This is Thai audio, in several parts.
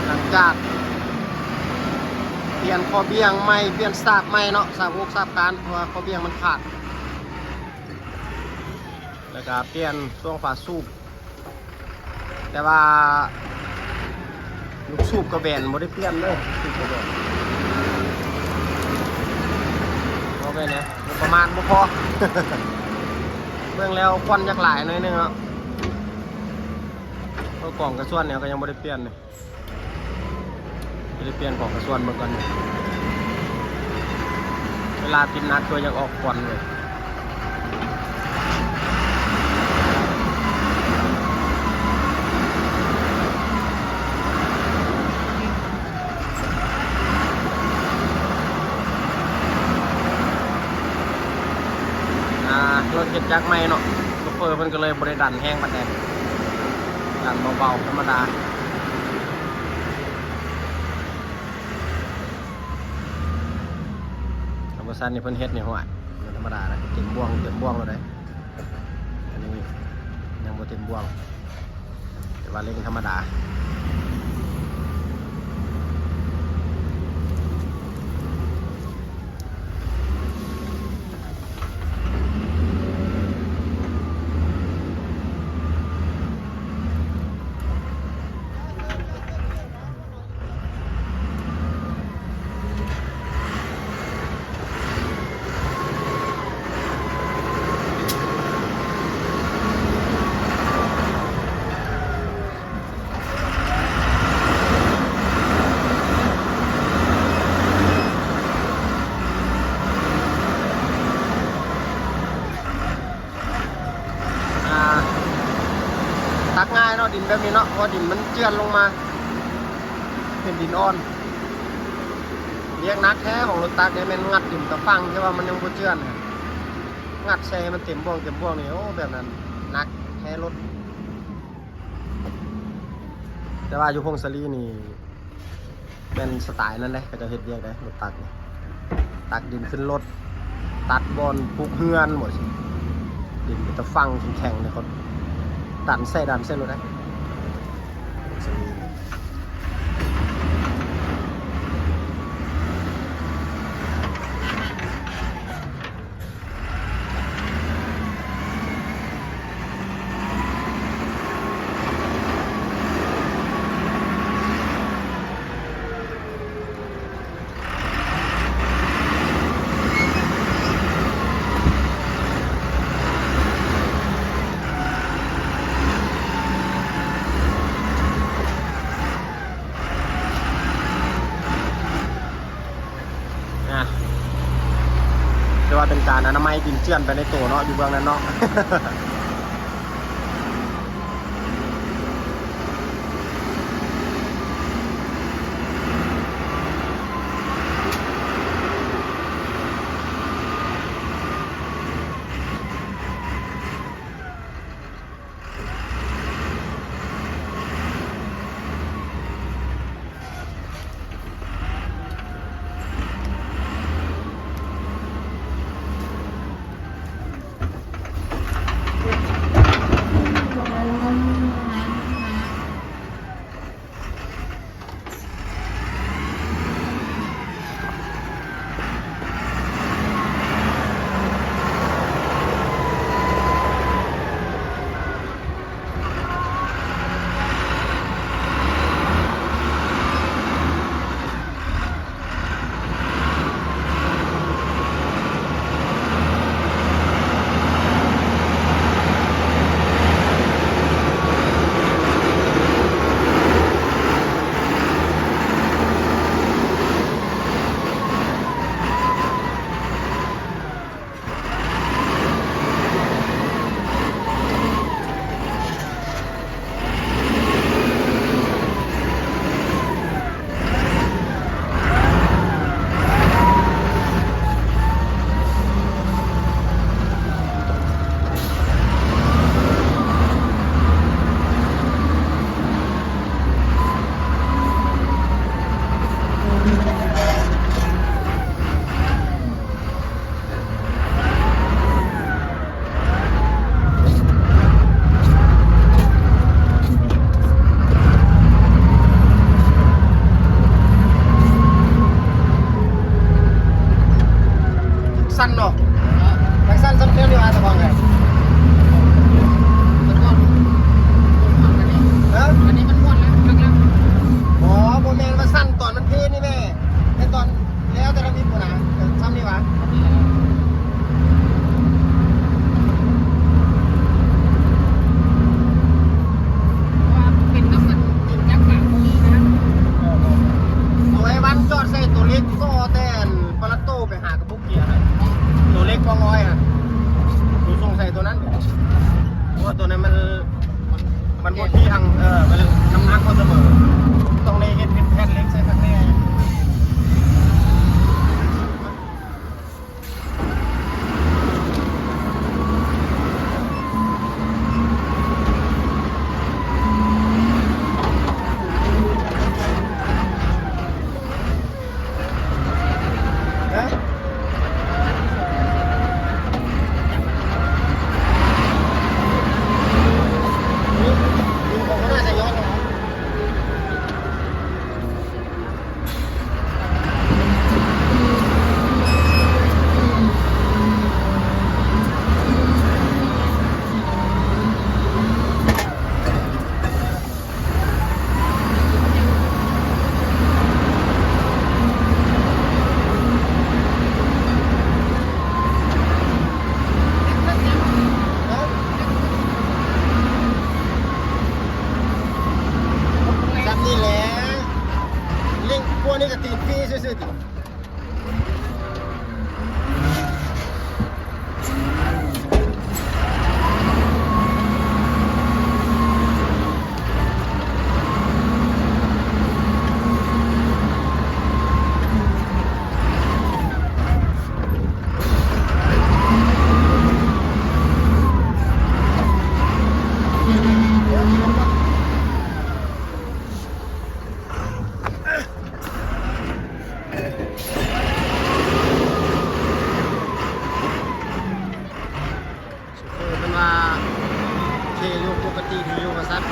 หลังจากเปลี่ยนคอเบี่ยงใหม่เปลี่ยนสากใหม่เนาะสากอกสากการเพราะว่าคอเบี่ยงมันขาดแล้วก็เปลี่ยนช่วงฝาสูบแต่ว่าลูกสูบกระแบนไม่ได้เปลี่ยนเลยสูบกระแบนพอไปเนี่ยประมาณบ่พอ เบื้องแล้วควันยักหลายหน่อยนึงเนาะตัวกล่องกระส่วนเนี่ยก็ยังไม่ได้เปลี่ยนเลยไม่ได้เปลี่ยนกล่องกระส่วนเหมือนกันเวลาติดนักตัวยังออกควันเลยรถเก็บยักษ์ไม่เนาะโชเฟอร์มันก็เลยบริดันแห้งปัดแดงดันเบาๆธรรมดาธรรมชาตินี่เพิ่นเฮ็ดนี่หัวธรรมดานะเต็มบ่วงแล้วได้อันนี้ยังบ่เต็มบ่วงแต่ว่าเล่นธรรมดาตักง่ายเนาะดินแบบนี้เนาะเพราะดินมันเจือนลงมาเป็นดินอ่อนเรียกนักแท้ของรถตักเนี่ยมันงัดดินตะฟังใช่ว่ามันยังบ่เจือนงัดใส่มันเต็มบ่วงนี่โอ้แบบนั้นนักแท้รถแต่ว่าอยู่พงศลีนี่เป็นสไตล์นั่นเลยก็จะเฮ็ดเรียกได้รถตักนี่ตักดินขึ้นรถตัดบอลปลูกเฮือนหมดดินตะฟังแข็งๆเนี่ยเขาดันเส้นรถได้จะว่าเป็นการอนามัยดินเจือนไปในตัวเนาะอยู่เบื้องนั้นเนาะ สั้นซ้ำเนื้อนี่ว่าจะฟังไงอันนี้มันม้วนแล้วลึกแล้วอ๋อโมเมนต์ว่าสั้นตอนมันเทนี่แม่แต่ตอนแล้วแต่เรามีปัญหาซ้ำนี่วะเป็นน้ำมันเป็นยักษ์ปากตรงนี้นะตัวไอ้วันจอดใส่ตัวเล็กก็แต่ปลาโต้ไปหากระปุกเกียร์นะตัวเล็กก็ง้อยอ่ะดูส่งใส่ตัวนั้นเพราะว่าตัวนั้นมันหมดที่ทางมันน้ำหนักเขาเสมอต้องในเห็ดเป็นแผ่นเล็กใส่ข้างในนี่ก็ตีนพี่ซื่อๆติเป็นว่าเคอยู่ปกติดีอยู่กับซัด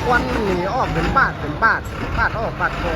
ควันหนีออกเป็นบาดออกบาดคอ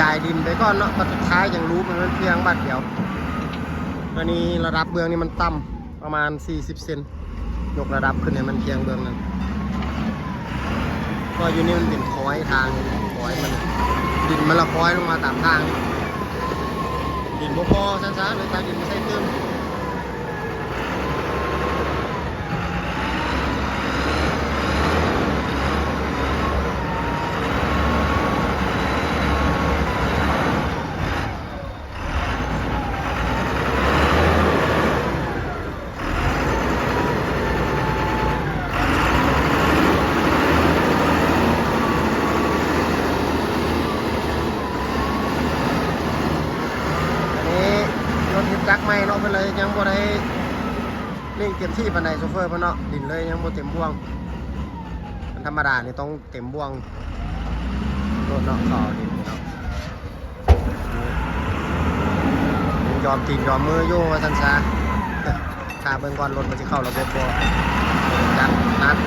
จ่ายดินไปก่อนเนาะตอนสุดท้ายยังรู้มันเพียงบาทเดียวตอนนี้ระดับเบื้องนี่มันต่ำประมาณ40 เซนยกระดับขึ้นให้มันเพียงเบื้องนั้นก็อยู่นี่มันเป็นคอยทางคอยมันดินมันละคอยลงมาตามทางดินบ่พอช้าๆเลยตาดินไม่ใช่เติม เร่งเต็มที่ปานใดโซเฟอร์เพิ่นเนาะดินเลยยังบ่เต็มบ่วงมันธรรมดานี่ต้องเต็มบ่วงรถเนาะต่อดินเนาะยอมตีนยอมมืออยู่ว่าซั่นซะถ้าเบิ่งก่อนรถมันสิเข้าระบบบ่จัดนัด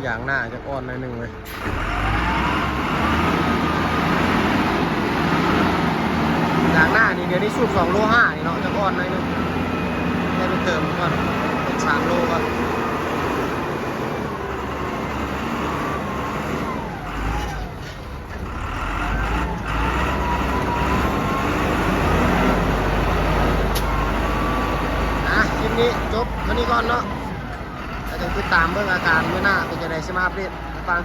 อย่างหน้าจะอ่อนหน่อยหนึ่งเลยอย่างหน้านี่เดี๋ยวนี้สูบ2 โล 5นี่เนาะจะอ่อนหน่อยหนึงได้ไปเติมก่อนเป็น3 โลก่อนคลิปนี้จบวันนี้ก่อนเนาะจะติดตามเบื้องอาการเมื่อหน้าเป็นจะได้สมาร์ทเรียนฟัง